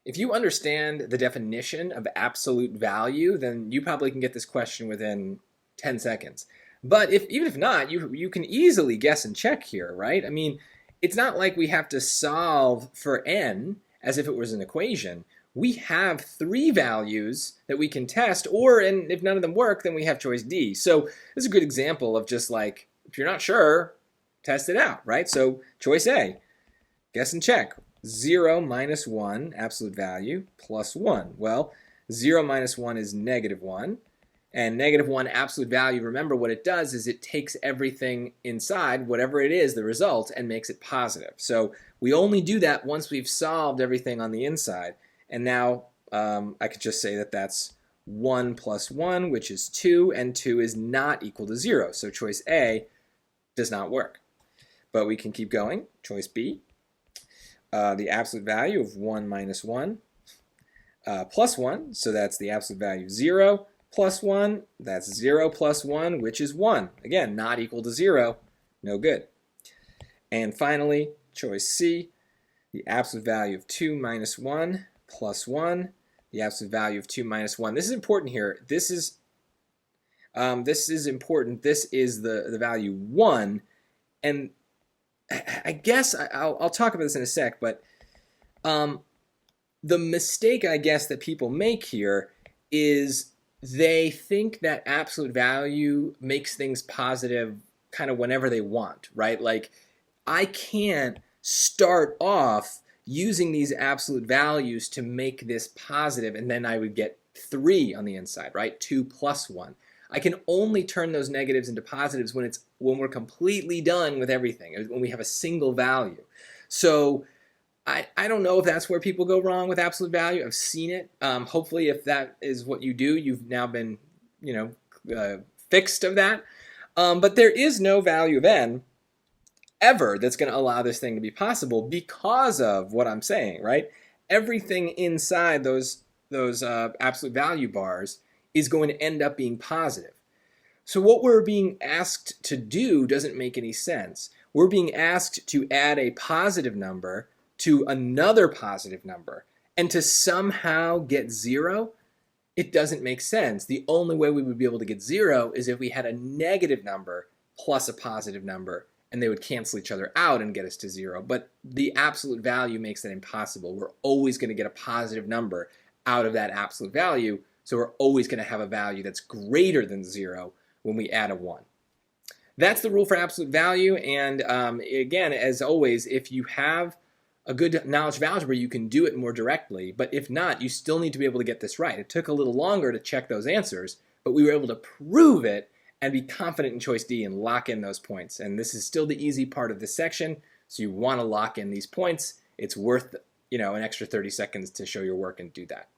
If you understand the definition of absolute value, then you probably can get this question within 10 seconds. But even if not, you can easily guess and check here, right? I mean, it's not like we have to solve for n as if it was an equation. We have three values that we can test, and if none of them work, then we have choice D. So this is a good example of just like, if you're not sure, test it out, right? So choice A, guess and check. 0 minus 1, absolute value, plus 1. Well, 0 minus 1 is negative 1. And negative 1 absolute value, remember what it does is it takes everything inside, whatever it is, the result, and makes it positive. So we only do that once we've solved everything on the inside. And now I could just say that that's 1 plus 1, which is 2, and 2 is not equal to 0. So choice A does not work. But we can keep going. Choice B, the absolute value of 1 minus 1 plus 1, so that's the absolute value of 0, plus 1, that's 0 plus 1, which is 1. Again, not equal to 0, no good. And finally, choice C, the absolute value of 2 minus 1 plus 1, the absolute value of 2 minus 1. This is important here. This is important. This is the value 1. And I guess I'll talk about this in a sec, but the mistake I guess that people make here is they think that absolute value makes things positive kind of whenever they want, right? Like I can't start off using these absolute values to make this positive and then I would get 3 on the inside, right? 2 plus 1. I can only turn those negatives into positives when we're completely done with everything, when we have a single value. So I don't know if that's where people go wrong with absolute value. I've seen it. Hopefully, if that is what you do, you've now been, fixed of that. But there is no value of n ever that's going to allow this thing to be possible because of what I'm saying, right? Everything inside those absolute value bars is going to end up being positive. So what we're being asked to do doesn't make any sense. We're being asked to add a positive number to another positive number and to somehow get 0. It doesn't make sense. The only way we would be able to get 0 is if we had a negative number plus a positive number, and they would cancel each other out and get us to 0. But the absolute value makes that impossible. We're always going to get a positive number out of that absolute value, so we're always going to have a value that's greater than 0 when we add a 1. That's the rule for absolute value, and again, as always, if you have a good knowledge of algebra, you can do it more directly, but if not, you still need to be able to get this right. It took a little longer to check those answers, but we were able to prove it and be confident in choice D and lock in those points. And this is still the easy part of this section, so you want to lock in these points. It's worth an extra 30 seconds to show your work and do that.